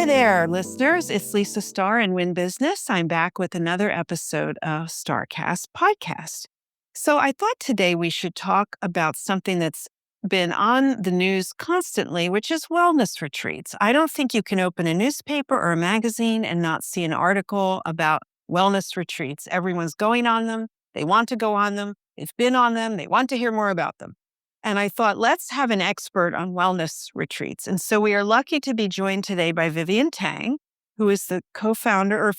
there, listeners. It's Lisa Starr in Win Business. I'm back with another episode of StarCast podcast. So I thought today we should talk about something that's been on the news constantly, which is wellness retreats. I don't think you can open a newspaper or a magazine and not see an article about wellness retreats. Everyone's going on them. They want to go on them. They've been on them. They want to hear more about them. And I thought, let's have an expert on wellness retreats. And so we are lucky to be joined today by Vivienne Tang, who is the founder, and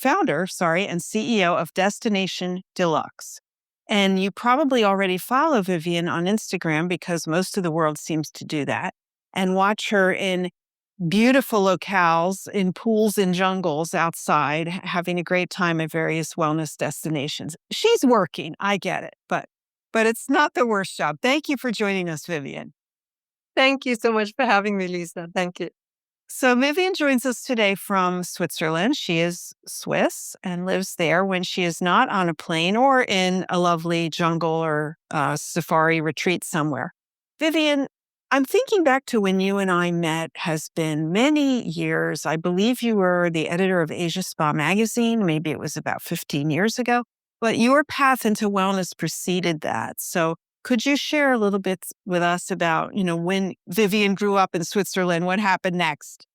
CEO of Destination Deluxe. And you probably already follow Vivienne on Instagram because most of the world seems to do that, and watch her in beautiful locales, in pools and jungles outside, having a great time at various wellness destinations. She's working, I get it, but it's not the worst job. Thank you for joining us, Vivienne. Thank you so much for having me, Lisa. Thank you. So Vivienne joins us today from Switzerland. She is Swiss and lives there when she is not on a plane or in a lovely jungle or safari retreat somewhere. Vivienne, I'm thinking back to when you and I met has been many years. I believe you were the editor of Asia Spa magazine. Maybe it was about 15 years ago. But your path into wellness preceded that. So could you share a little bit with us about, when Vivienne grew up in Switzerland, what happened next?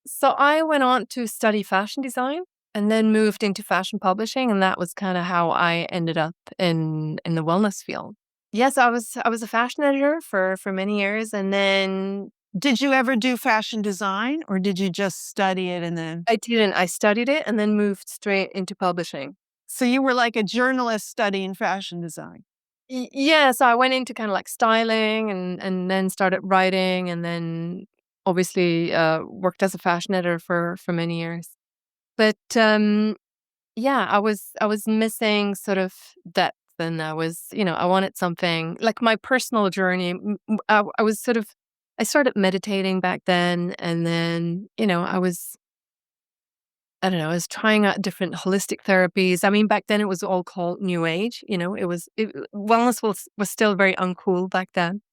So I went on to study fashion design and then moved into fashion publishing. And that was kind of how I ended up in the wellness field. Yes, I was a fashion editor for many years. And then did you ever do fashion design or did you just study it and then? I didn't. I studied it and then moved straight into publishing. So you were like a journalist studying fashion design. Yeah, so I went into kind of like styling and then started writing and then obviously worked as a fashion editor for many years. But yeah, I was missing sort of depth and I wanted something like my personal journey. I started meditating back then and then, I was trying out different holistic therapies. I mean, back then it was all called New Age. Wellness was still very uncool back then.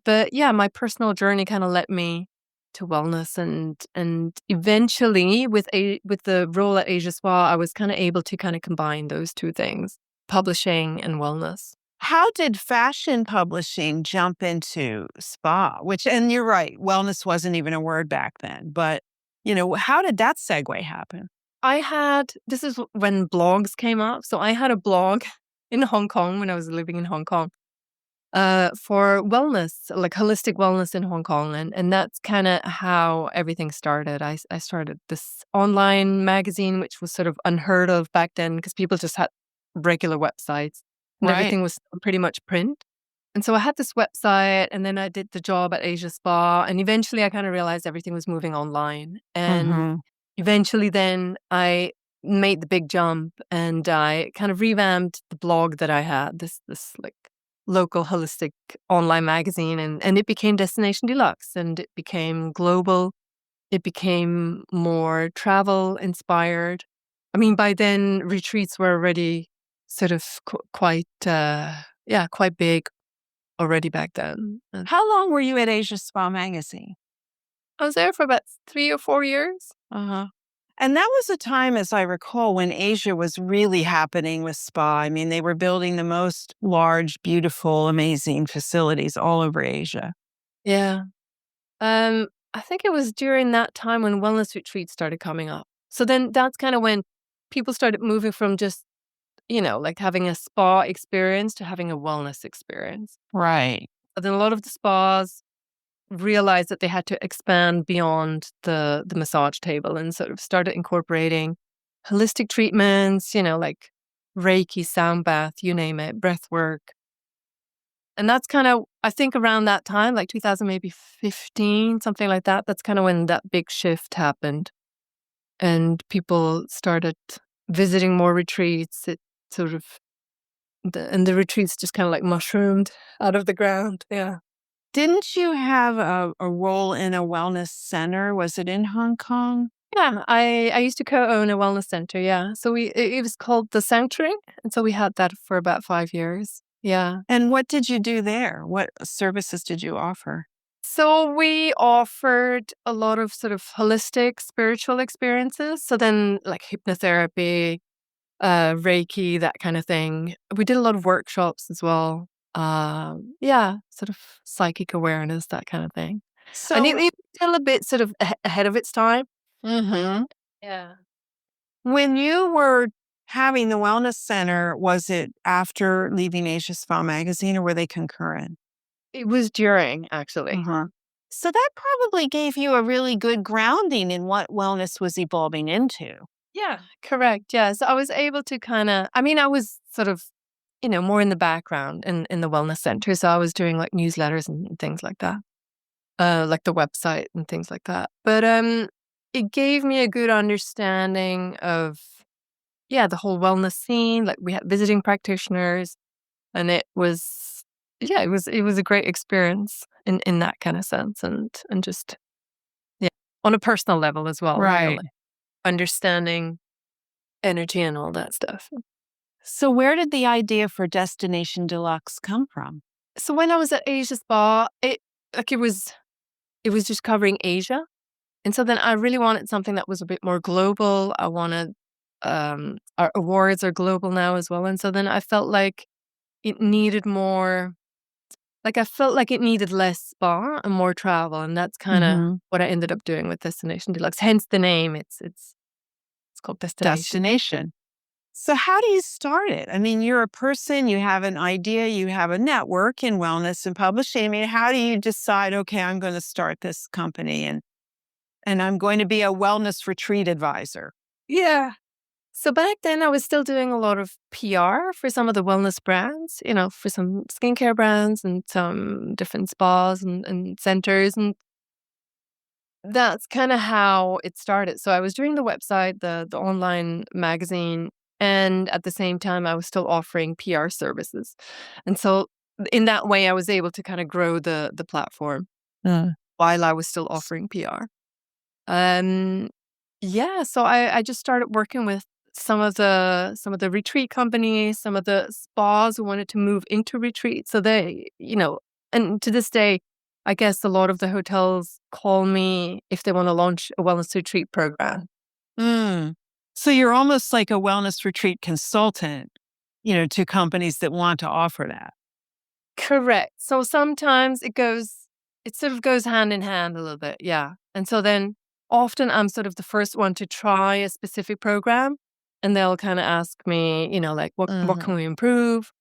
But yeah, my personal journey kind of led me to wellness, and eventually with the role at Asia Spa, I was kind of able to kind of combine those two things, publishing and wellness. How did fashion publishing jump into spa? And you're right, wellness wasn't even a word back then, but how did that segue happen? This is when blogs came up. So I had a blog in Hong Kong when I was living in Hong Kong for wellness, like holistic wellness in Hong Kong. And that's kind of how everything started. I started this online magazine, which was sort of unheard of back then because people just had regular websites and everything was pretty much print. And so I had this website and then I did the job at Asia Spa and eventually I kind of realized everything was moving online. And eventually then I made the big jump and I kind of revamped the blog that I had, this like local holistic online magazine and it became Destination Deluxe and it became global. It became more travel inspired. I mean, by then retreats were already sort of quite big already back then. How long were you at Asia Spa magazine? I was there for about 3 or 4 years. And that was a time, as I recall, when Asia was really happening with spa. I mean, they were building the most large, beautiful, amazing facilities all over Asia. Yeah. I think it was during that time when wellness retreats started coming up. So then that's kind of when people started moving from just, like having a spa experience to having a wellness experience. Right. But then a lot of the spas realized that they had to expand beyond the massage table and sort of started incorporating holistic treatments, like Reiki, sound bath, you name it, breath work. And that's kind of, I think around that time, like 2000, maybe 15, something like that. That's kind of when that big shift happened. And people started visiting more retreats. It sort of, and the retreats just kind of like mushroomed out of the ground. Yeah. Didn't you have a role in a wellness center? Was it in Hong Kong? Yeah, I used to co-own a wellness center. Yeah. So it was called The Sanctuary. And so we had that for about 5 years. Yeah. And what did you do there? What services did you offer? So we offered a lot of sort of holistic spiritual experiences. So then like hypnotherapy, Reiki, that kind of thing. We did a lot of workshops as well. Yeah, sort of psychic awareness, that kind of thing. And So, it was still a bit sort of ahead of its time. mhm. Yeah. When you were having the wellness center, was it after leaving Asia Spa magazine or were they concurrent? It was during, actually. Uh-huh. So that probably gave you a really good grounding in what wellness was evolving into. Yeah, correct. Yeah. So I was able to kind of, I mean, I was sort of, more in the background in the wellness center. So I was doing like newsletters and things like that, like the website and things like that. But it gave me a good understanding of, yeah, the whole wellness scene. Like we had visiting practitioners, and it was, yeah, it was a great experience in that kind of sense, and just, yeah, on a personal level as well. Right. Like understanding energy and all that stuff. So where did the idea for Destination Deluxe come from? So when I was at Asia Spa, it was just covering Asia. And so then I really wanted something that was a bit more global. I wanted our awards are global now as well. And so then I felt like it needed more, like I felt like it needed less spa and more travel. And that's kind of Hmm. what I ended up doing with Destination Deluxe. Hence the name. It's called Destination. Destination. So how do you start it? I mean, you're a person, you have an idea, you have a network in wellness and publishing. I mean, how do you decide, okay, I'm going to start this company and I'm going to be a wellness retreat advisor? Yeah. So back then, I was still doing a lot of PR for some of the wellness brands, for some skincare brands and some different spas and centers. And that's kind of how it started. So I was doing the website, the online magazine, and at the same time, I was still offering PR services. And so in that way, I was able to kind of grow the platform Uh, while I was still offering PR. Um, yeah, so I just started working with some of the retreat companies, some of the spas who wanted to move into retreat. So and to this day, I guess a lot of the hotels call me if they want to launch a wellness retreat program. mm. So you're almost like a wellness retreat consultant, to companies that want to offer that. Correct. So sometimes it sort of goes hand in hand a little bit, yeah. And so then often I'm sort of the first one to try a specific program, and they'll kind of ask me, like what can Mhm. we improve?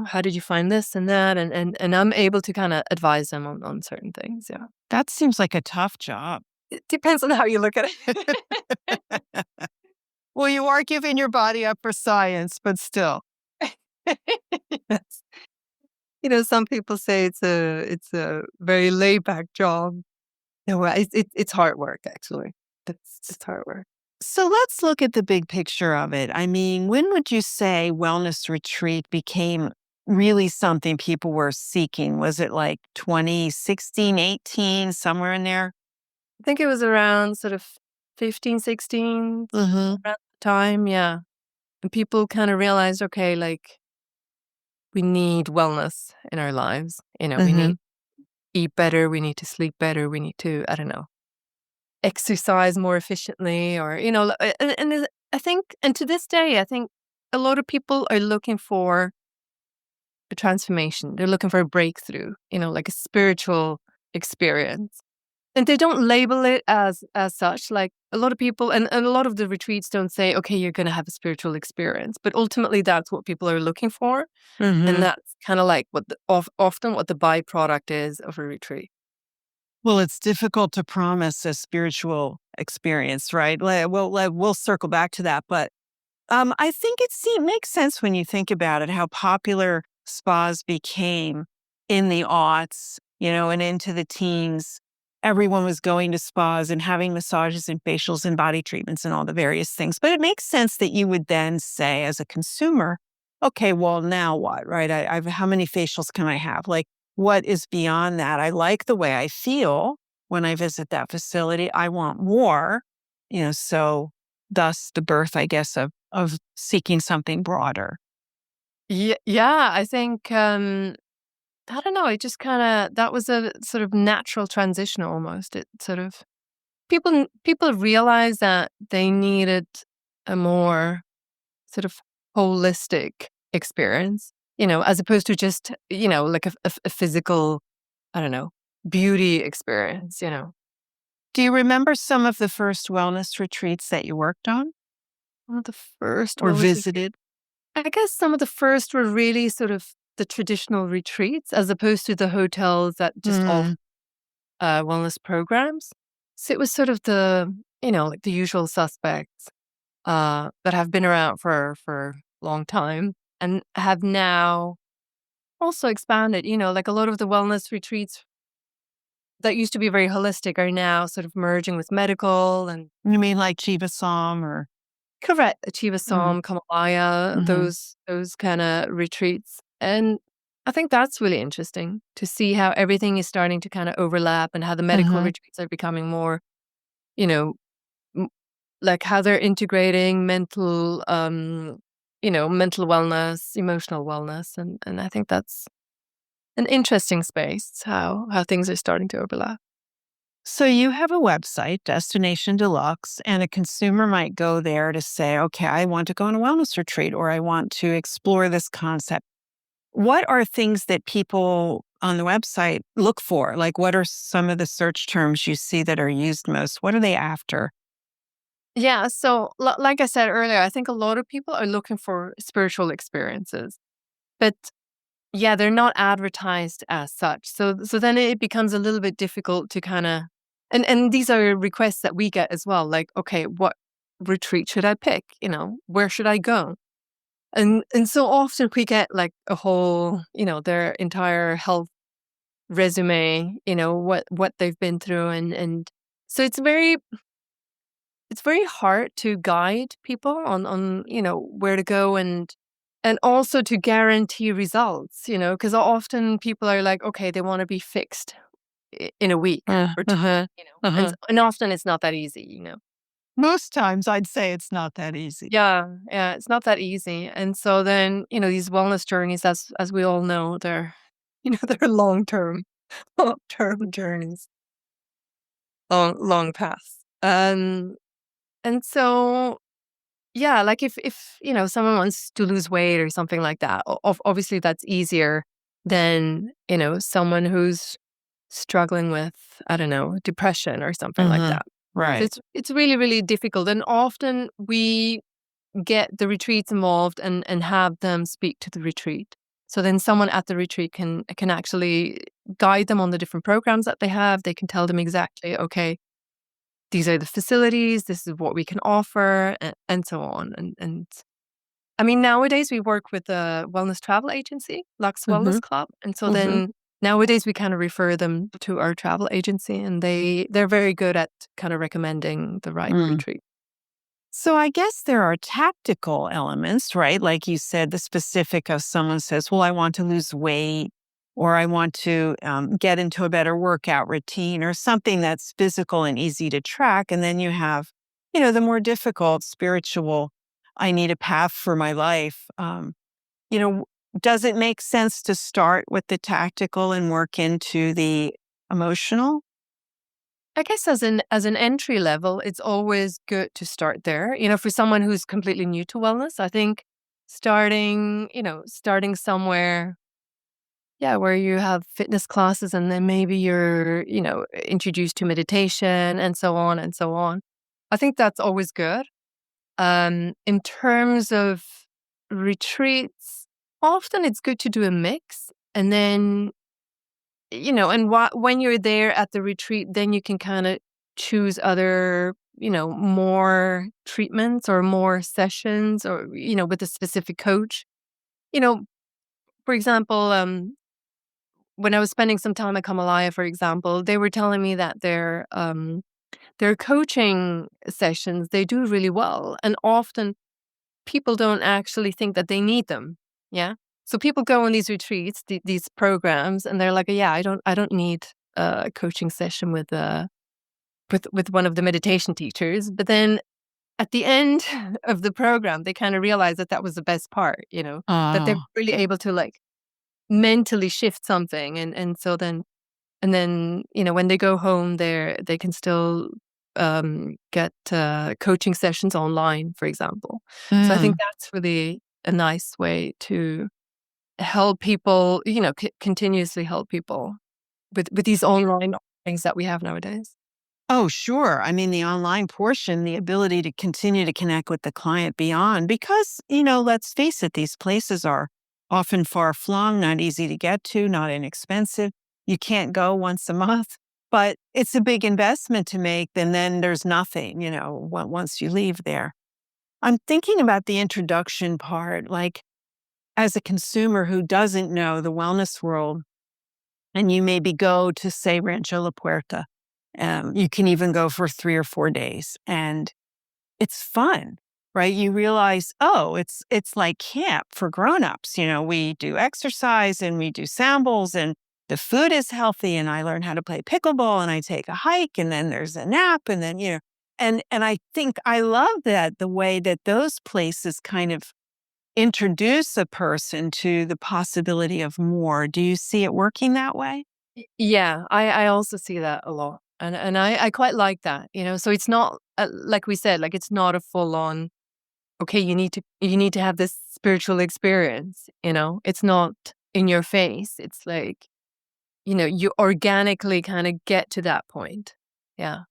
How did you find this and that? And I'm able to kind of advise them on certain things, yeah. That seems like a tough job. It depends on how you look at it. Well, you are giving your body up for science, but still. Yes. Some people say it's a very laid back job. No, it's hard work, actually. It's hard work. So let's look at the big picture of it. I mean, when would you say wellness retreat became really something people were seeking? Was it like 2016, 18, somewhere in there? I think it was around sort of 15, 16, Hmm. around the time, yeah. And people kind of realized, okay, like we need wellness in our lives. We Hmm. need to eat better, we need to sleep better, we need to, I don't know, exercise more efficiently, or I think, and to this day, I think a lot of people are looking for a transformation. They're looking for a breakthrough, like a spiritual experience. And they don't label it as such. Like a lot of people and a lot of the retreats don't say, okay, you're gonna have a spiritual experience. But ultimately that's what people are looking for. And Hmm. that's kind of like often what the byproduct is of a retreat. Well, it's difficult to promise a spiritual experience, right? We'll circle back to that, but I think makes sense when you think about it, how popular spas became in the aughts, and into the teens. Everyone was going to spas and having massages and facials and body treatments and all the various things. But it makes sense that you would then say, as a consumer, okay, well, now what, right? How many facials can I have? Like, what is beyond that? I like the way I feel when I visit that facility. I want more, so thus the birth, I guess, of seeking something broader. Yeah, I think I don't know. It just kind of, that was a sort of natural transition almost. It sort of, people realized that they needed a more sort of holistic experience, as opposed to just, like a physical, I don't know, beauty experience. Do you remember some of the first wellness retreats that you worked on One of the first or wellness retreats. visited? I guess some of the first were really sort of the traditional retreats as opposed to the hotels that just offer Mm, wellness programs. So it was sort of like the usual suspects that have been around for a long time and have now also expanded. Like a lot of the wellness retreats that used to be very holistic are now sort of merging with medical and you mean like Jivasam or? correct Mm, Achievasam, Kamalaya, hmm. those kind of retreats. And I think that's really interesting to see how everything is starting to kind of overlap and how the medical Hmm. retreats are becoming more, you know, m- like how they're integrating mental wellness, emotional wellness. And I think that's an interesting space, how things are starting to overlap. So you have a website, Destination Deluxe, and a consumer might go there to say, okay, I want to go on a wellness retreat or I want to explore this concept. What are things that people on the website look for? Like, what are some of the search terms you see that are used most? What are they after? Yeah. So, like I said earlier, I think a lot of people are looking for spiritual experiences, but yeah, they're not advertised as such. So then it becomes a little bit difficult to kind of, and these are requests that we get as well. Like, okay, what retreat should I pick? Where should I go? And so often we get like a whole, their entire health resume, what they've been through, and so it's very hard to guide people on where to go and also to guarantee results, because often people are like, okay, they want to be fixed in a week or two, Uh-huh. and Uh-huh. and often it's not that easy. Most times I'd say it's not that easy. Yeah, it's not that easy. And so then, these wellness journeys, as we all know, they're they're long term journeys, long paths. And so yeah, like if someone wants to lose weight or something like that, obviously that's easier than someone who's struggling with, I don't know, depression or something like Hmm. that. So Right. it's really really difficult, and often we get the retreats involved and have them speak to the retreat. So then someone at the retreat can actually guide them on the different programs that they have. They can tell them exactly, okay, these are the facilities, this is what we can offer, and so on. And I mean, nowadays we work with a wellness travel agency, Lux Hmm. Wellness Club. And so Hmm. then nowadays we kind of refer them to our travel agency, and they're very good at kind of recommending the right Mm. retreat. So I guess there are tactical elements, right? Like you said, the specific of someone says, well, I want to lose weight or I want to get into a better workout routine or something that's physical and easy to track. And then you have, the more difficult spiritual, I need a path for my life. You know, does it make sense to start with the tactical and work into the emotional? I guess as an entry level, it's always good to start there. For someone who's completely new to wellness, I think starting somewhere, yeah, where you have fitness classes and then maybe you're, introduced to meditation and so on and so on. I think that's always good. In terms of retreats, often it's good to do a mix, and then and when you're there at the retreat, then you can kind of choose other, more treatments or more sessions or, with a specific coach. You know, for example, when I was spending some time at Kamalaya, for example, they were telling me that their coaching sessions, they do really well. And often people don't actually think that they need them. Yeah. So people go on these retreats, these programs, and they're like, yeah, I don't need a coaching session with one of the meditation teachers. But then at the end of the program, they kind of realize that that was the best part, that they're Oh, really able to like mentally shift something, and so then when they go home, they can still get coaching sessions online, for example. So I think Mm. that's really a nice way to help people, continuously help people with these online things that we have nowadays. Oh, sure. I mean, the online portion, the ability to continue to connect with the client beyond, because, let's face it, these places are often far flung, not easy to get to, not inexpensive. You can't go once a month, but it's a big investment to make. And then there's nothing, once you leave there. I'm thinking about the introduction part, like as a consumer who doesn't know the wellness world, and you maybe go to, say, Rancho La Puerta. You can even go for 3 or 4 days, and it's fun, right? You realize, oh, it's like camp for grown-ups. We do exercise and we do sound bowls, and the food is healthy, and I learn how to play pickleball, and I take a hike, and then there's a nap, and then and I think I love that the way that those places kind of introduce a person to the possibility of more. Do you see it working that way? Yeah, I also see that a lot. And I quite like that, so it's not like we said, like it's not a full on, okay, you need to have this spiritual experience, it's not in your face. It's like, you organically kind of get to that point. Yeah.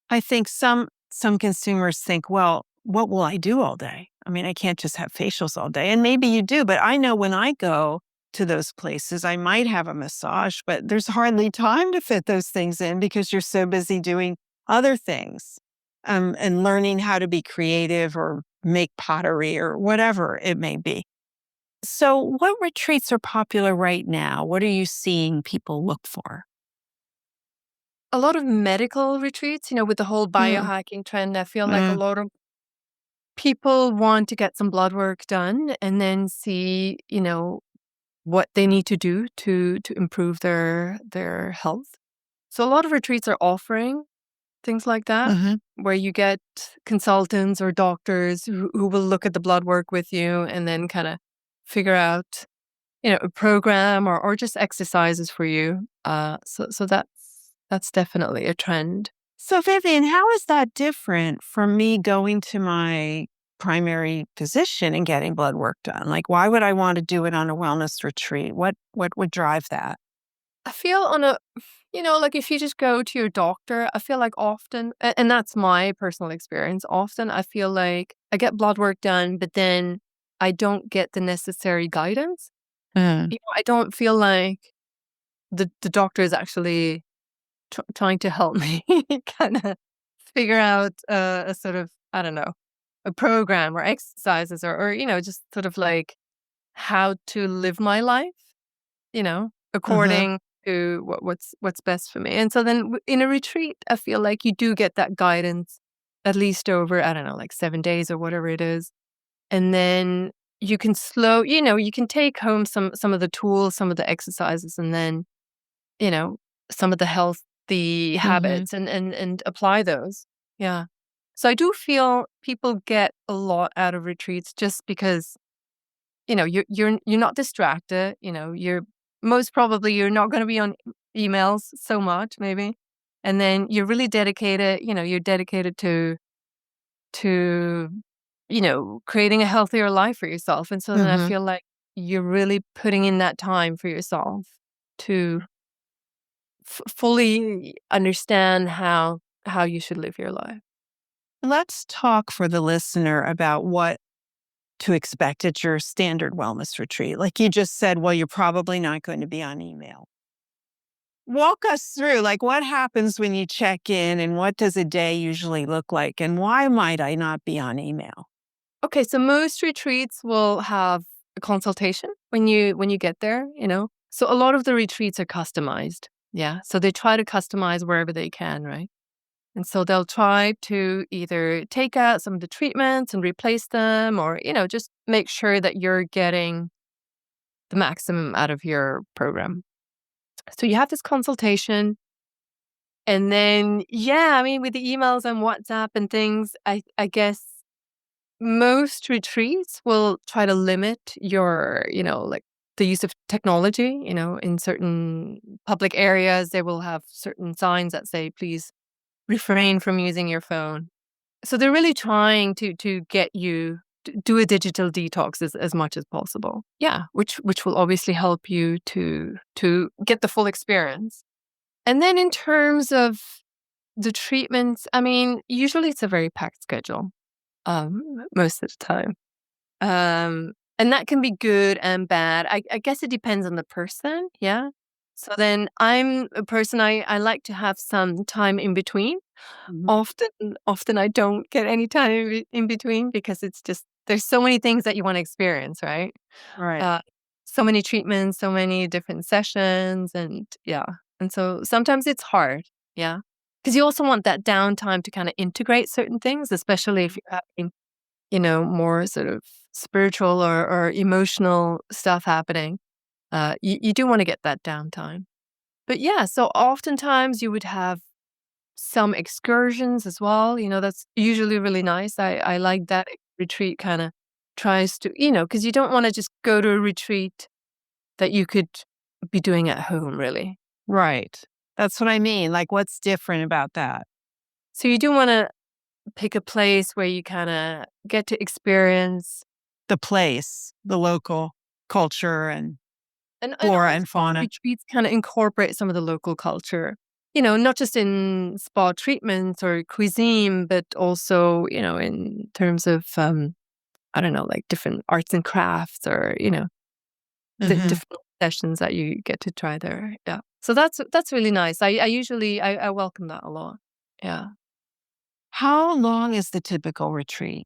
I think some consumers think, well, what will I do all day? I mean, I can't just have facials all day. And maybe you do, but I know when I go to those places, I might have a massage, but there's hardly time to fit those things in because you're so busy doing other things, and learning how to be creative or make pottery or whatever it may be. So, what retreats are popular right now? What are you seeing people look for? A lot of medical retreats, with the whole Mm, biohacking trend. I feel like a mm, lot of people want to get some blood work done and then see, what they need to do to improve their health. So a lot of retreats are offering things like that, mhm. where you get consultants or doctors who will look at the blood work with you and then kind of figure out, a program or just exercises for you. So that's definitely a trend. So, Vivian, how is that different from me going to my primary physician and getting blood work done? Like, why would I want to do it on a wellness retreat? What would drive that? I feel like if you just go to your doctor, I feel like often, and that's my personal experience, often I feel like I get blood work done, but then I don't get the necessary guidance. Mm, I don't feel like the doctor is actually trying to help me kind of figure out a sort of, I don't know, a program or exercises or just sort of like how to live my life, uh-huh, according to what's best for me. And so then in a retreat, I feel like you do get that guidance at least over, I don't know, like 7 days or whatever it is. And then you can you can take home some of the tools, some of the exercises, and then, you know, some of the healthy hmm habits and apply those. Yeah. So I do feel people get a lot out of retreats just because you're not distracted, you're most probably you're not gonna be on emails so much maybe, and then you're really dedicated, you're dedicated to, creating a healthier life for yourself, and so then I hmm feel like you're really putting in that time for yourself to fully understand how you should live your life. Let's talk for the listener about what to expect at your standard wellness retreat. Like you just said, well, you're probably not going to be on email. Walk us through, like, what happens when you check in and what does a day usually look like? And why might I not be on email? Okay, so most retreats will have a consultation when you get there, So a lot of the retreats are customized. Yeah. So they try to customize wherever they can, right? And so they'll try to either take out some of the treatments and replace them or, just make sure that you're getting the maximum out of your program. So you have this consultation and then yeah, I mean with the emails and WhatsApp and things, I guess most retreats will try to limit your, like the use of technology. In certain public areas, they will have certain signs that say, please refrain from using your phone. So they're really trying to get you to do a digital detox as much as possible. Yeah, which will obviously help you to get the full experience. And then in terms of the treatments, I mean, usually it's a very packed schedule, most of the time. And that can be good and bad. I guess it depends on the person. Yeah. So then I'm a person, I like to have some time in between. Mhm. Often I don't get any time in between because it's just, there's so many things that you want to experience, right? Right. Uh, so many treatments, so many different sessions, and yeah. And so sometimes it's hard, yeah. Because you also want that downtime to kind of integrate certain things, especially if you're having, more sort of spiritual or emotional stuff happening. You do want to get that downtime. But yeah, so oftentimes you would have some excursions as well. That's usually really nice. I like that retreat kind of tries to, because you don't want to just go to a retreat that you could be doing at home, really. Right. That's what I mean. Like, what's different about that? So you do want to pick a place where you kind of get to experience. The place, the local culture and And flora also and fauna. retreats kind of incorporate some of the local culture, not just in spa treatments or cuisine, but also, in terms of, I don't know, like different arts and crafts or, Mhm. different sessions that you get to try there. Yeah. So that's really nice. I usually, I welcome that a lot. Yeah. How long is the typical retreat?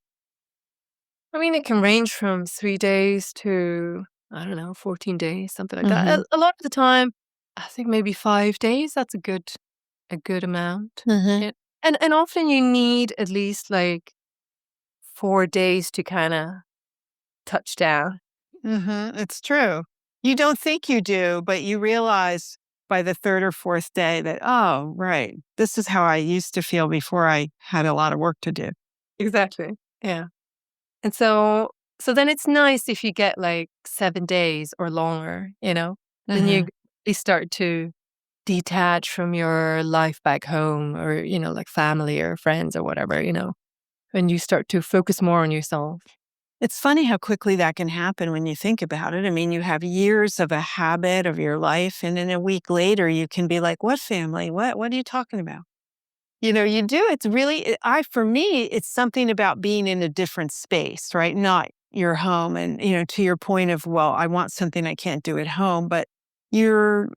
I mean, it can range from 3 days to, I don't know, 14 days, something like that. Mhm. A lot of the time, I think maybe 5 days. That's a good amount. Mhm. Yeah. And often you need at least like 4 days to kind of touch down. Mhm. It's true. You don't think you do, but you realize by the 3rd or 4th day that, "Oh, right. This is how I used to feel before I had a lot of work to do." Exactly. Yeah. And so then it's nice if you get like 7 days or longer. Then you Mhm. really start to detach from your life back home or, like family or friends or whatever. And you start to focus more on yourself. It's funny how quickly that can happen when you think about it. I mean, you have years of a habit of your life, and then a week later, you can be like, "What family? What are you talking about?" You do. It's really, for me, it's something about being in a different space, right? Not your home. And, to your point of, well, I want something I can't do at home, but you're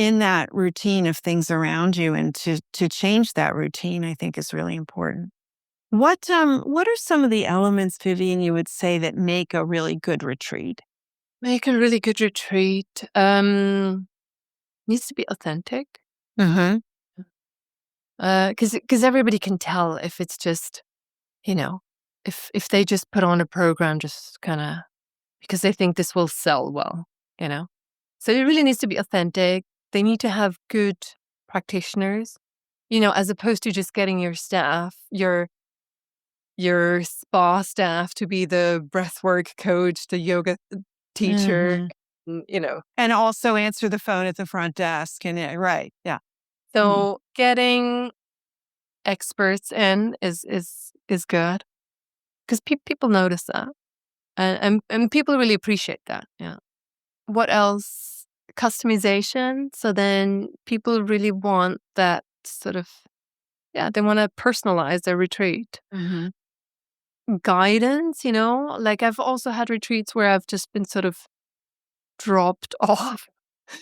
in that routine of things around you. And to change that routine, I think is really important. What are some of the elements, Vivian, you would say that make a really good retreat? Make a really good retreat. Needs to be authentic. Mm-hmm. Because everybody can tell if it's just, you know, if they just put on a program just kind of because they think this will sell well, you know. So it really needs to be authentic. They need to have good practitioners, as opposed to just getting your staff, your spa staff to be the breathwork coach, the yoga teacher, Mm-hmm. mm, you know. And also answer the phone at the front desk. And right, yeah. Mhm. So getting experts in is good because people notice that, and people really appreciate that. Yeah. What else? Customization. So then people really want that sort of, yeah, they want to personalize their retreat. Mhm. Guidance, like I've also had retreats where I've just been sort of dropped off.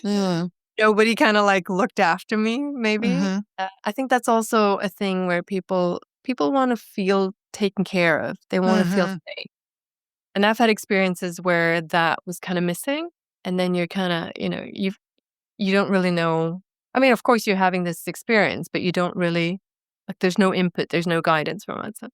Mm. Nobody kind of like looked after me, maybe. Mhm. I think that's also a thing where people want to feel taken care of. They want to feel Mhm. safe. And I've had experiences where that was kind of missing. And then you're kind of, you don't really know. I mean, of course, you're having this experience, but you don't really, like, there's no input, there's no guidance from it. So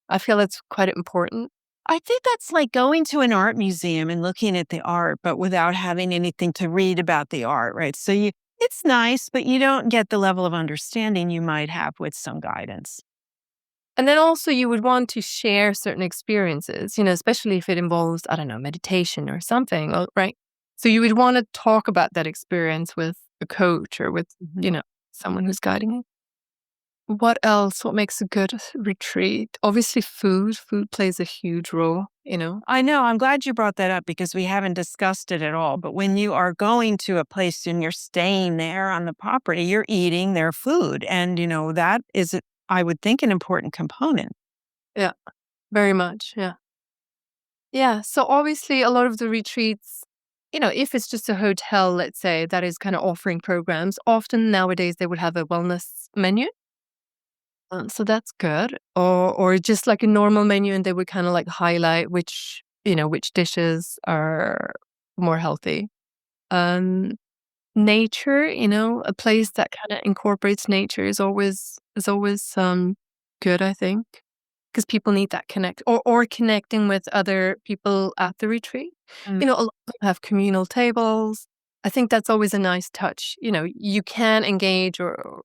I feel it's quite important. I think that's like going to an art museum and looking at the art, but without having anything to read about the art, right? So it's nice, but you don't get the level of understanding you might have with some guidance. And then also, you would want to share certain experiences, especially if it involves, I don't know, meditation or something, right? So you would want to talk about that experience with a coach or with, Mhm. you know, someone who's guiding you. What else? What makes a good retreat? Obviously, food. Food plays a huge role, you know? I know. I'm glad you brought that up because we haven't discussed it at all. But when you are going to a place and you're staying there on the property, you're eating their food. And, that is, I would think, an important component. Yeah, very much. Yeah. Yeah. So obviously, a lot of the retreats, if it's just a hotel, let's say, that is kind of offering programs, often nowadays they would have a wellness menu. So that's good. Or just like a normal menu, and they would kind of like highlight which dishes are more healthy. Um, Nature, a place that kind of incorporates nature is always good, I think, because people need that connect or connecting with other people at the retreat. Mm. A lot of them have communal tables. I think that's always a nice touch. You can engage or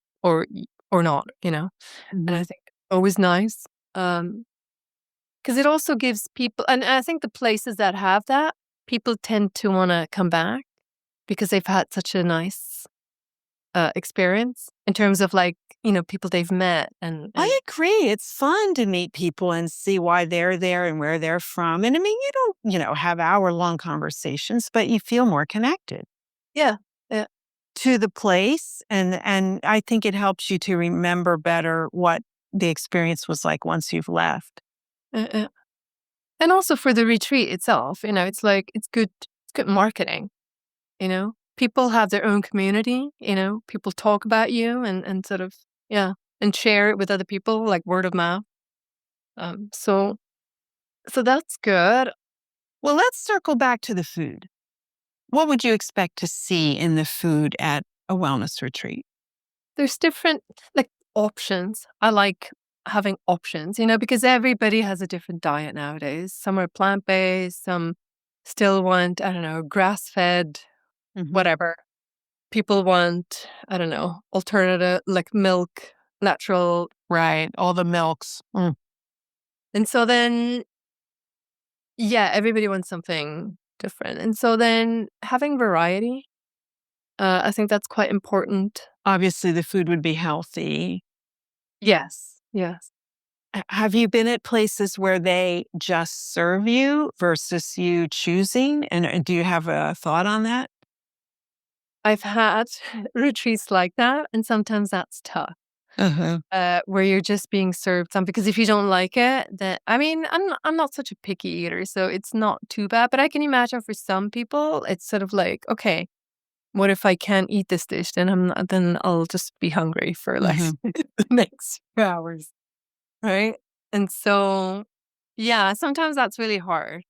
not. And I Mhm. think always nice. Because it also gives people, and I think the places that have that, people tend to want to come back because they've had such a nice experience in terms of like, people they've met and I agree. It's fun to meet people and see why they're there and where they're from. And I mean, you don't, have hour-long conversations, but you feel more connected yeah, yeah, to the place. And I think it helps you to remember better what the experience was like once you've left. uh, uh. And also for the retreat itself, it's like it's good marketing. People have their own community. People talk about you and sort of yeah, and share it with other people like word of mouth. So that's good. Well, let's circle back to the food. What would you expect to see in the food at a wellness retreat? There's different like options. I like having options, because everybody has a different diet nowadays. Some are plant-based, some still want, I don't know, grass-fed, Mhm. whatever. People want, I don't know, alternative like milk, natural. Right. All the milks. Mm. And so then, yeah, everybody wants something different. And so then having variety, I think that's quite important. Obviously, the food would be healthy. Yes. Yes. Have you been at places where they just serve you versus you choosing? And do you have a thought on that? I've had retreats like that, and sometimes that's tough. Uh-huh. Where you're just being served some because if you don't like it, then I mean, I'm not such a picky eater, so it's not too bad. But I can imagine for some people, it's sort of like, okay, what if I can't eat this dish? Then I'll just be hungry for like Mhm. the next few hours, right? And so, yeah, sometimes that's really hard.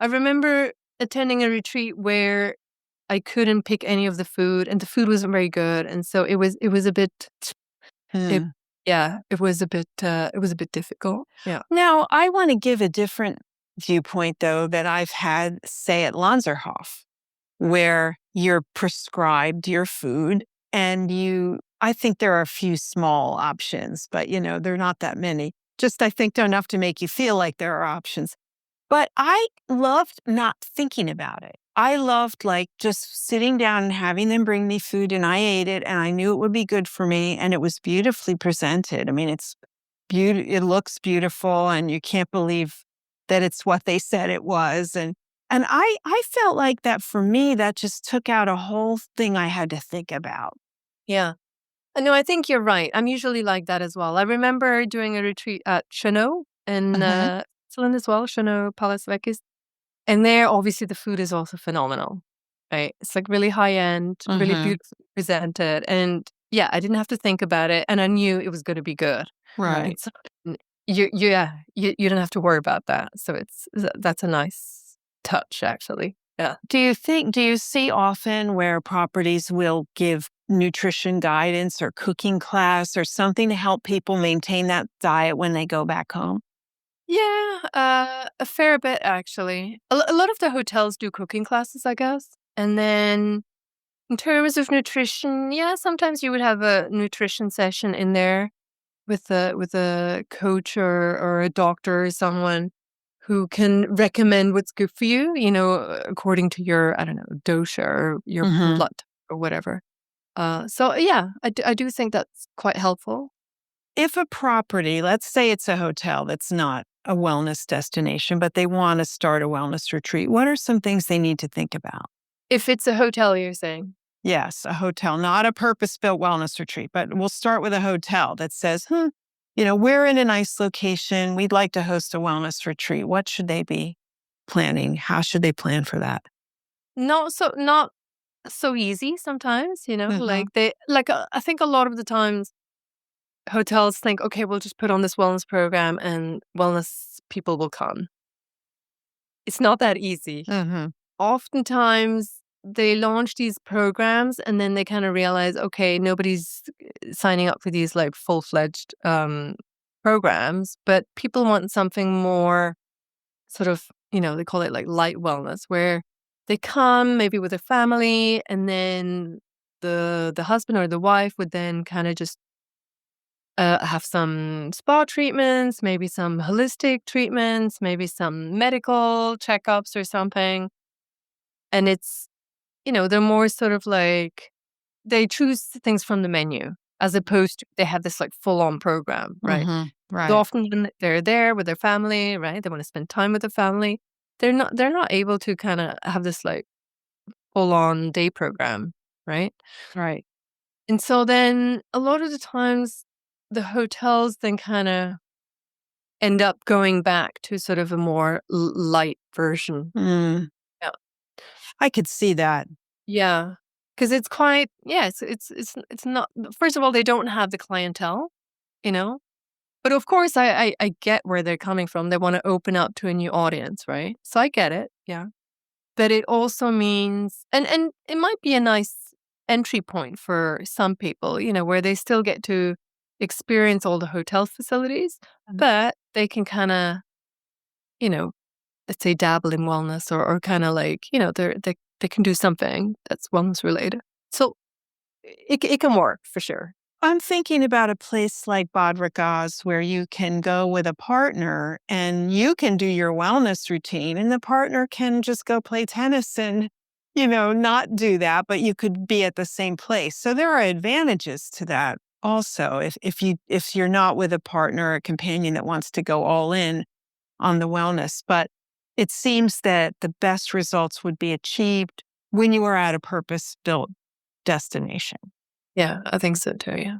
I remember attending a retreat where I couldn't pick any of the food, and the food wasn't very good, and so it was a bit it Mm. yeah, it was a bit difficult. Yeah. Now, I want to give a different viewpoint, though, that I've had, say, at Lanzerhof, where you're prescribed your food and I think there are a few small options, but they're not that many. Just I think enough to make you feel like there are options. But I loved not thinking about it. I loved like just sitting down and having them bring me food and I ate it and I knew it would be good for me and it was beautifully presented. I mean, it looks beautiful and you can't believe that it's what they said it was. And I felt like that for me, that just took out a whole thing I had to think about. Yeah. No, I think you're right. I'm usually like that as well. I remember doing a retreat at Chanot in Uh-huh. Switzerland as well, Chanot Palace Vecchis. And there, obviously, the food is also phenomenal, right? It's like really high end, really Uh-huh. beautifully presented. And yeah, I didn't have to think about it. And I knew it was going to be good. Right. And so you don't have to worry about that. So that's a nice touch, actually. Yeah. Do you see often where properties will give nutrition guidance or cooking class or something to help people maintain that diet when they go back home? Yeah, a fair bit actually. A lot of the hotels do cooking classes, I guess. And then in terms of nutrition, yeah, sometimes you would have a nutrition session in there with a coach or a doctor or someone. who can recommend what's good for you, according to your, I don't know, dosha or your Hmm. blood or whatever. So yeah, I do think that's quite helpful. If a property, let's say it's a hotel that's not a wellness destination, but they want to start a wellness retreat, what are some things they need to think about? If it's a hotel, you're saying? Yes, a hotel, not a purpose-built wellness retreat, but we'll start with a hotel that says, we're in a nice location. We'd like to host a wellness retreat. What should they be planning? How should they plan for that? Not so easy sometimes, Hmm. I think a lot of the times hotels think, okay, we'll just put on this wellness program and wellness people will come. It's not that easy. Hmm. Oftentimes they launch these programs and then they kind of realize, okay, nobody's signing up for these like full-fledged programs, but people want something more sort of, they call it like light wellness, where they come maybe with a family and then the husband or the wife would then kind of just have some spa treatments, maybe some holistic treatments, maybe some medical checkups or something. And it's, they're more sort of like they choose things from the menu as opposed to they have this like full on program, right? Hmm. So Right. often when they're there with their family, right? They want to spend time with their family. They're not able to kind of have this like full on day program, right? Right. And so then a lot of the times the hotels then kind of end up going back to sort of a more light version. Mm, Yeah. I could see that. Yeah. Because it's quite, yeah, it's not, first of all, they don't have the clientele, you know? But of course, I get where they're coming from. They want to open up to a new audience, right? So I get it. Yeah. But it also means, and it might be a nice entry point for some people, where they still get to experience all the hotel facilities, but they can kind of, you know, let's say dabble in wellness or kind of like, they can do something that's wellness related. So it can work for sure. I'm thinking about a place like Bad Ragaz where you can go with a partner and you can do your wellness routine and the partner can just go play tennis and, not do that, but you could be at the same place. So there are advantages to that also. If you're not with a partner or a companion that wants to go all in on the wellness, but it seems that the best results would be achieved when you are at a purpose-built destination. Yeah, I think so too. Yeah.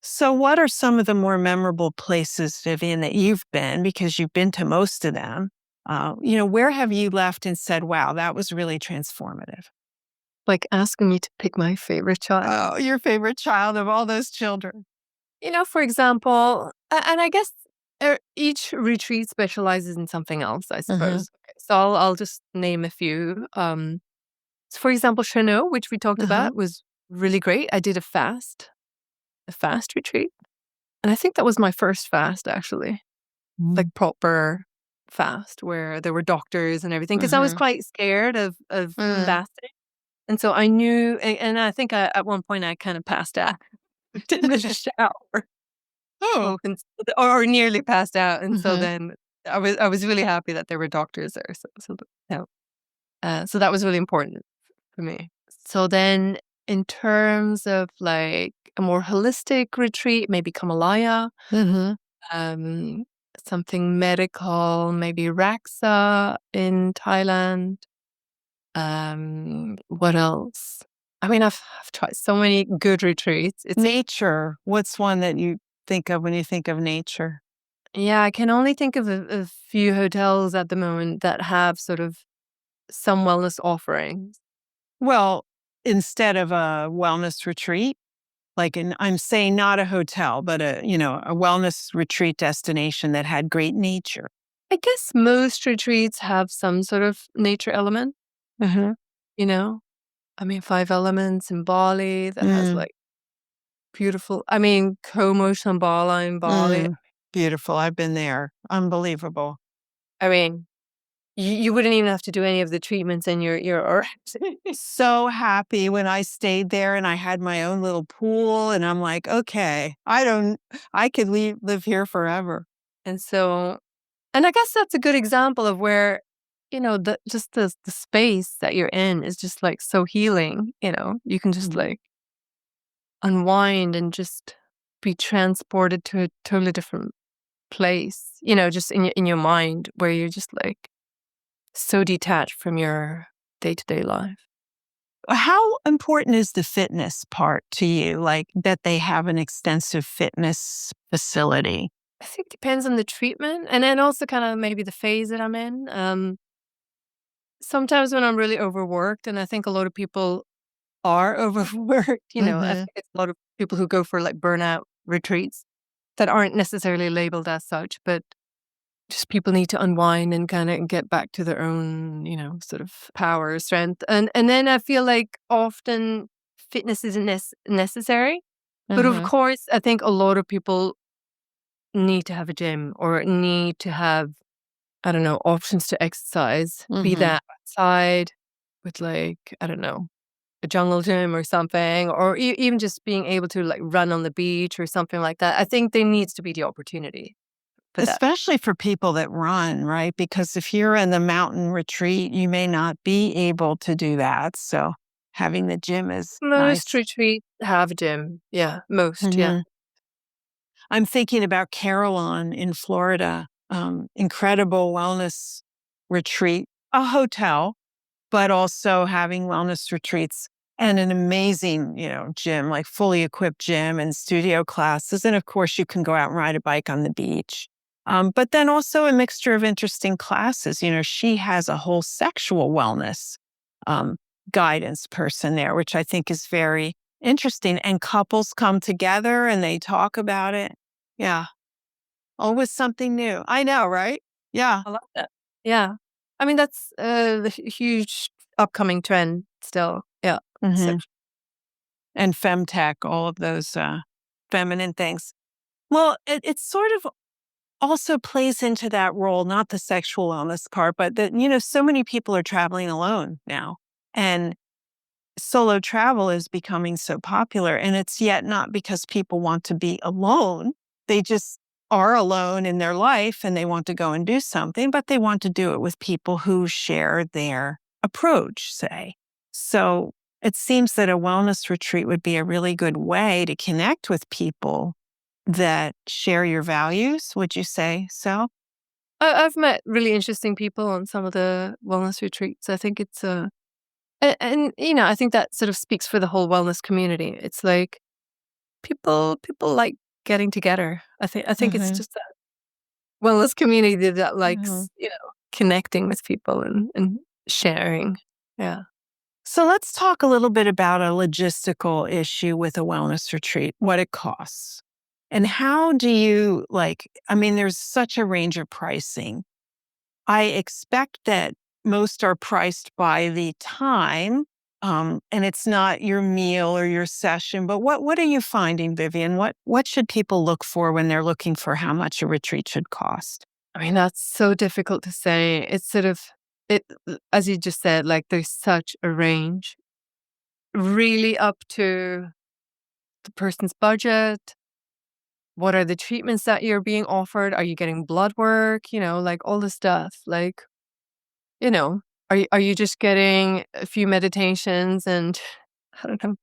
So, what are some of the more memorable places, Vivienne, that you've been? Because you've been to most of them. Where have you left and said, wow, that was really transformative? Like asking me to pick my favorite child. Oh, your favorite child of all those children. For example, and I guess each retreat specializes in something else, I Uh-huh. suppose. Okay, so I'll just name a few. So for example, Chanel, which we talked Uh-huh. about, was really great. I did a fast retreat, and I think that was my first fast actually, like Mm. proper fast where there were doctors and everything. Because I was Uh-huh. quite scared of Uh, fasting, and so I knew, and I think at one point I kind of passed out in the shower. oh. Oh, and or nearly passed out, and so Uh-huh. then I was really happy that there were doctors there, so that was really important for me. So then in terms of, like, a more holistic retreat, maybe Kamalaya, Uh-huh. um, something medical, maybe Raksa in Thailand. What else? I mean, I've tried so many good retreats. It's Nature. What's one that you think of when you think of nature? Yeah, I can only think of a few hotels at the moment that have sort of some wellness offerings. Well, instead of a wellness retreat, I'm saying not a hotel, but a wellness retreat destination that had great nature. I guess most retreats have some sort of nature element, Uh-huh. you know? I mean, Five Elements in Bali that has Mm, like beautiful, I mean, Como Shambhala in Bali. mm. Beautiful. I've been there. Unbelievable. I mean, you wouldn't even have to do any of the treatments and you're all right. So happy when I stayed there and I had my own little pool and I'm like, okay, I could live here forever. And so And I guess that's a good example of where, the space that you're in is just like so healing, you can just Mhm. like unwind and just be transported to a totally different place, just in your mind where you're just like so detached from your day-to-day life. How important is the fitness part to you? Like that they have an extensive fitness facility? I think it depends on the treatment and then also kind of maybe the phase that I'm in. Sometimes when I'm really overworked, and I think a lot of people are overworked, I Hmm. think it's a lot of people who go for like burnout retreats that aren't necessarily labeled as such, but just people need to unwind and kind of get back to their own, sort of power, strength. And then I feel like often fitness isn't necessary. But of Hmm. course, I think a lot of people need to have a gym or need to have, I don't know, options to exercise, be Hmm. that outside with like, I don't know, a jungle gym or something, or even just being able to like run on the beach or something like that. I think there needs to be the opportunity for that. Especially for people that run, right? Because if you're in the mountain retreat, you may not be able to do that. So having the gym is Most nice. retreats have a gym. Yeah, most. Yeah. Hmm. I'm thinking about Carolyn in Florida, incredible wellness retreat, a hotel, but also having wellness retreats and an amazing, gym, like fully equipped gym and studio classes. And of course, you can go out and ride a bike on the beach. But then also a mixture of interesting classes. She has a whole sexual wellness um, guidance person there, which I think is very interesting. And couples come together and they talk about it. Yeah, always something new. I know, right? Yeah. I love that. Yeah. I mean, that's the huge upcoming trend still. Yeah. So, Hmm. And femtech, all of those feminine things. Well, it sort of also plays into that role, not the sexual wellness part, but that, so many people are traveling alone now. And solo travel is becoming so popular. And it's yet not because people want to be alone. They just are alone in their life and they want to go and do something, but they want to do it with people who share their approach, say. So it seems that a wellness retreat would be a really good way to connect with people that share your values. Would you say so? I've met really interesting people on some of the wellness retreats. I think it's and I think that sort of speaks for the whole wellness community. It's like people like getting together. I think it's Hmm. just a wellness community that likes, connecting with people and sharing. Yeah. So let's talk a little bit about a logistical issue with a wellness retreat, what it costs. And how do you there's such a range of pricing. I expect that most are priced by the time, and it's not your meal or your session. But what are you finding, Vivienne? What should people look for when they're looking for how much a retreat should cost? I mean, that's so difficult to say. It's sort of it as you just said, like there's such a range, really up to the person's budget. What are the treatments that you're being offered? Are you getting blood work? Like all the stuff. Like, you know, are you just getting a few meditations and I don't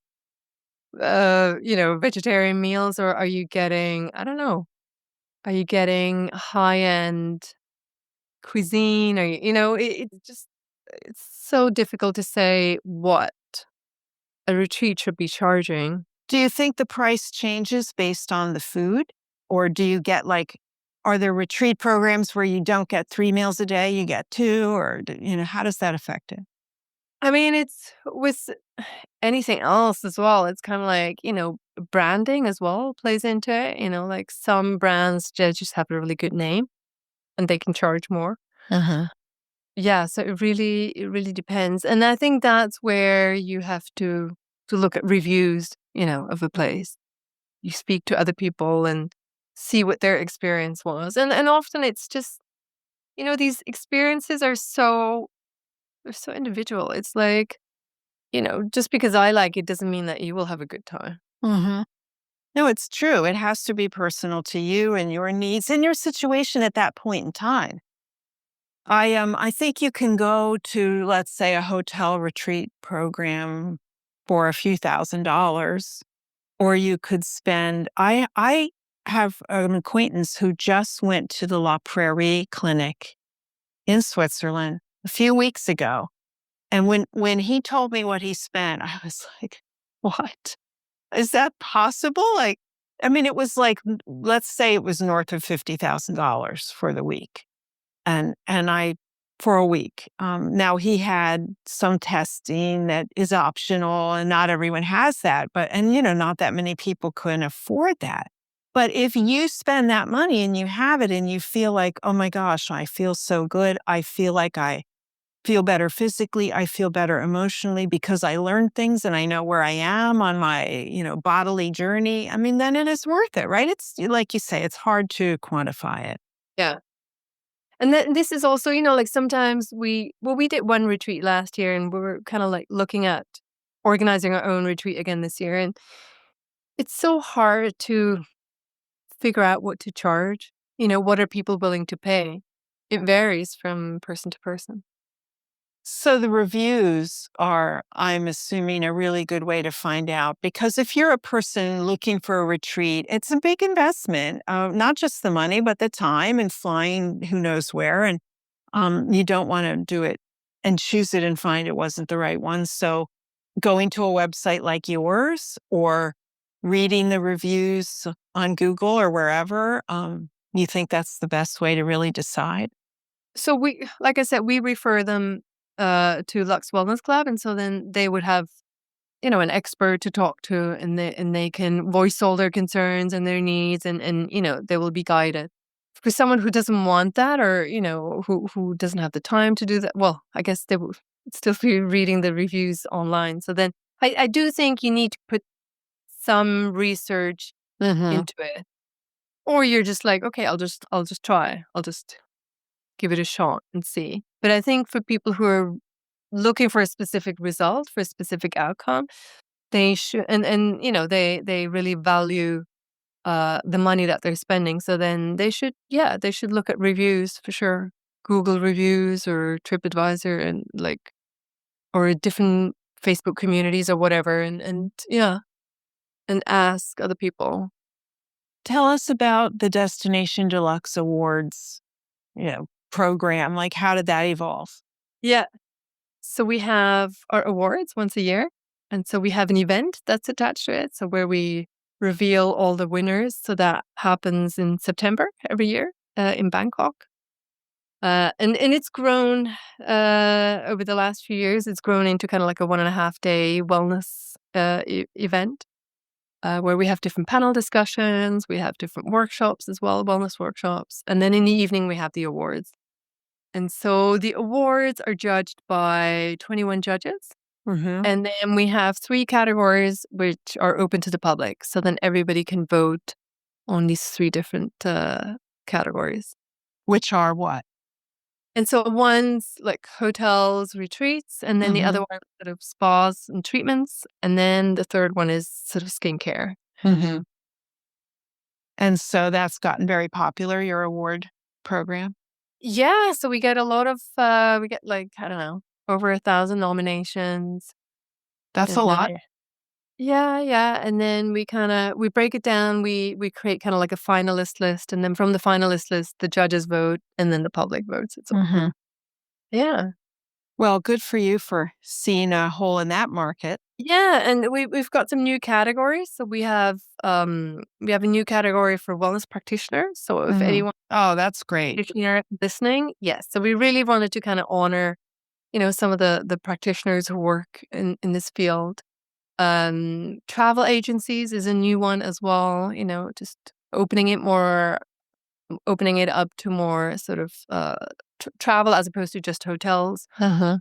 know, vegetarian meals, or are you getting, I don't know, are you getting high end cuisine? Or it's just it's so difficult to say what a retreat should be charging. Do you think the price changes based on the food? Or do you get are there retreat programs where you don't get 3 meals a day, you get two? Or, how does that affect it? I mean, it's with anything else as well. It's kind of like, branding as well plays into it. Like some brands just have a really good name and they can charge more. Uh-huh. Yeah, so it really depends. And I think that's where you have to look at reviews, of a place. You speak to other people and see what their experience was. And often it's just, these experiences are they're so individual. It's like, just because I like it doesn't mean that you will have a good time. Mhm. No, it's true. It has to be personal to you and your needs and your situation at that point in time. I think you can go to, let's say, a hotel retreat program for a few $1,000s, or you could spend. I have an acquaintance who just went to the La Prairie Clinic in Switzerland a few weeks ago, and when he told me what he spent, I was like, "What? Is that possible?" Like, I mean, it was like, let's say it was north of $50,000 for the week. And I for a week. Now he had some testing that is optional, and not everyone has that, but not that many people can afford that. But if you spend that money and you have it and you feel like, oh my gosh, I feel so good. I feel like I feel better physically. I feel better emotionally because I learned things and I know where I am on my, bodily journey. I mean, then it is worth it, right? It's like you say, it's hard to quantify it. Yeah. And then this is also, like sometimes we did one retreat last year and we were kind of like looking at organizing our own retreat again this year. And it's so hard to figure out what to charge. What are people willing to pay? It varies from person to person. So the reviews are, I'm assuming, a really good way to find out, because if you're a person looking for a retreat, it's a big investment, not just the money, but the time and flying who knows where. And you don't want to do it and choose it and find it wasn't the right one. So going to a website like yours or reading the reviews on Google or wherever, you think that's the best way to really decide? So like I said, we refer them to Lux Wellness Club, and so then they would have an expert to talk to, and they can voice all their concerns and their needs, and they will be guided. For someone who doesn't want that, or who doesn't have the time to do that, well, I guess they will still be reading the reviews online. So then I do think you need to put some research Hmm. into it, or you're just like, okay, I'll just try, I'll just give it a shot and see. But I think for people who are looking for a specific result, for a specific outcome, they should, and they really value the money that they're spending. So then they should look at reviews for sure. Google reviews or TripAdvisor, and or different Facebook communities or whatever, and yeah, and ask other people. Tell us about the Destination Deluxe Awards, program. Like, how did that evolve? Yeah. So we have our awards once a year. And so we have an event that's attached to it. So where we reveal all the winners. So that happens in September every year in Bangkok. And it's grown over the last few years. It's grown into kind of like a 1.5 day wellness event where we have different panel discussions. We have different workshops as well, wellness workshops. And then in the evening, we have the awards. And so the awards are judged by 21 judges. Hmm. And then we have 3 categories which are open to the public. So then everybody can vote on these 3 different categories. Which are what? And so one's like hotels, retreats, and then the other Hmm. one is sort of spas and treatments. And then the third one is sort of skincare. Hmm. And so that's gotten very popular, your award program. Yeah, so we get a lot of we get like, I don't know, over 1,000 nominations. That's a And lot. yeah, yeah, and then we break it down. We create kind of like a finalist list, and then from the finalist list, the judges vote, and then the public votes. It's Hmm. yeah, Well, good for you for seeing a hole in that market. yeah, and we've got some new categories. So we have a new category for wellness practitioners. So if Hmm. anyone Oh, that's great. practitioner listening, yes. So we really wanted to kind of honor some of the practitioners who work in this field. Travel agencies is a new one as well. Just opening it up to more sort of travel as opposed to just hotels. Uh-huh.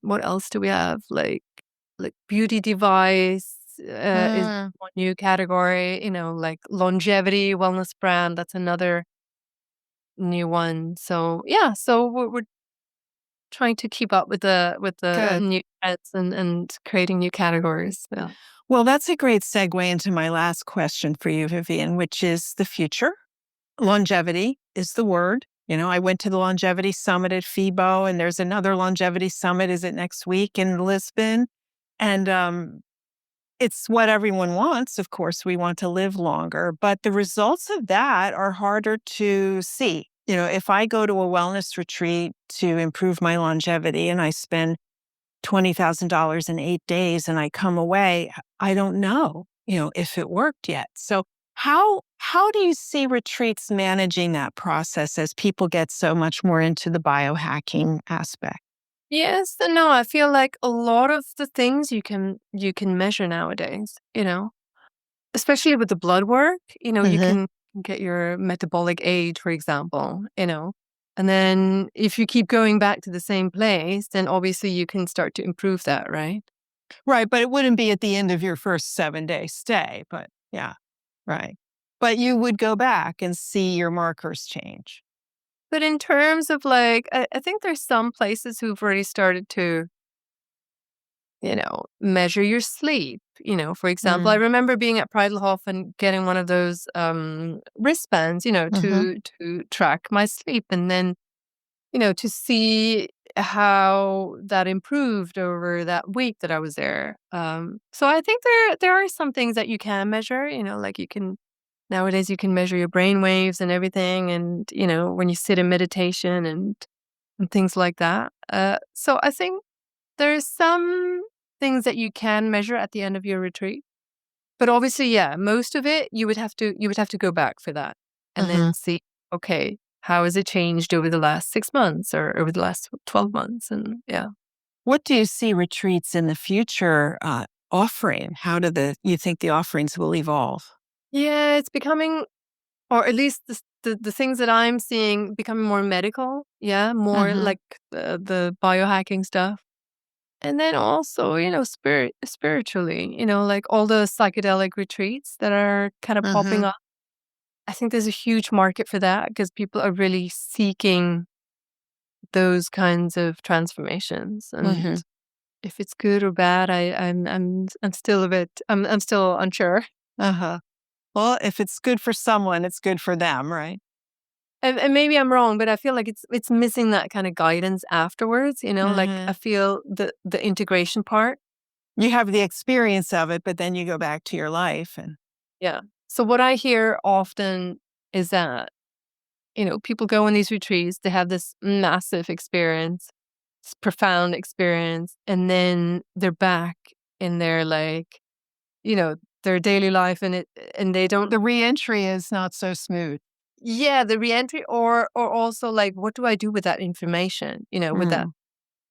What else do we have? Like beauty device is Mm. one new category. Like longevity wellness brand. That's another new one. So yeah, so we're trying to keep up with the Good. new trends and creating new categories. Yeah. Well, that's a great segue into my last question for you, Vivienne, which is the future. Longevity is the word. I went to the longevity summit at FIBO, and there's another longevity summit. Is it next week in Lisbon? And it's what everyone wants. Of course, we want to live longer, but the results of that are harder to see. If I go to a wellness retreat to improve my longevity and I spend $20,000 in 8 days and I come away, I don't know, if it worked yet. So how do you see retreats managing that process as people get so much more into the biohacking aspect? Yes and no. I feel like a lot of the things you can measure nowadays, especially with the blood work, you Hmm. can get your metabolic age, for example, and then if you keep going back to the same place, then obviously you can start to improve that, right? Right, but it wouldn't be at the end of your first 7-day stay, but yeah, right. But you would go back and see your markers change. But in terms of like, I think there's some places who've already started to, measure your sleep. For example, I Mm. remember being at Pridelhof and getting one of those wristbands, Hmm. to track my sleep, and then to see how that improved over that week that I was there. So I think there are some things that you can measure. Like you can nowadays you can measure your brain waves and everything, and when you sit in meditation and things like that. So I think there's some things that you can measure at the end of your retreat. But obviously, yeah, most of it you would have to go back for that and Hmm. then see, okay, how has it changed over the last 6 months or over the last 12 months? And yeah. What do you see retreats in the future offering? How you think the offerings will evolve? Yeah, it's becoming, or at least the things that I'm seeing becoming more medical. Yeah, more Hmm. like the biohacking stuff. And then also, spiritually, like all the psychedelic retreats that are kind of popping Hmm. up. I think there's a huge market for that because people are really seeking those kinds of transformations. And Hmm. if it's good or bad, I'm still a bit I'm still unsure. Uh-huh. Well, if it's good for someone, it's good for them, right? And maybe I'm wrong, but I feel like it's missing that kind of guidance afterwards. Like I Hmm. feel the integration part. You have the experience of it, but then you go back to your life and Yeah. So what I hear often is that people go on these retreats, they have this massive experience, this profound experience, and then they're back in their like, their daily life, and they don't. the reentry is not so smooth. Yeah, the reentry, or also like, what do I do with that information? Mm.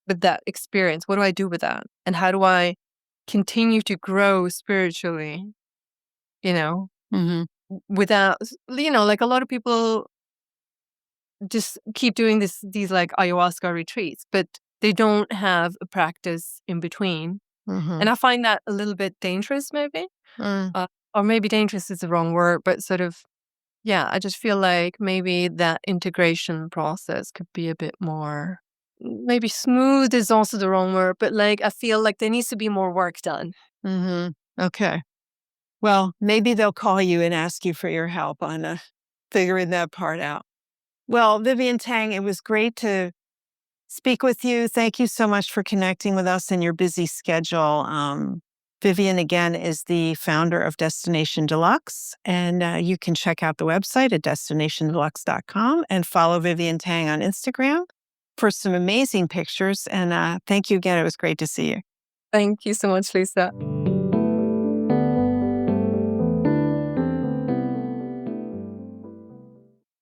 With that experience, what do I do with that, and how do I continue to grow spiritually? You know, Hmm. without, like a lot of people just keep doing these like ayahuasca retreats, but they don't have a practice in between. Hmm. And I find that a little bit dangerous, maybe. Mm. Or maybe dangerous is the wrong word, but sort of, yeah, I just feel like maybe that integration process could be a bit more, maybe smooth is also the wrong word, but like I feel like there needs to be more work done. Hmm. Okay. Well, maybe they'll call you and ask you for your help on figuring that part out. Well, Vivienne Tang, it was great to speak with you. Thank you so much for connecting with us in your busy schedule. Vivienne, again, is the founder of Destination Deluxe, and you can check out the website at destinationdeluxe.com and follow Vivienne Tang on Instagram for some amazing pictures. And thank you again. It was great to see you. Thank you so much, Lisa.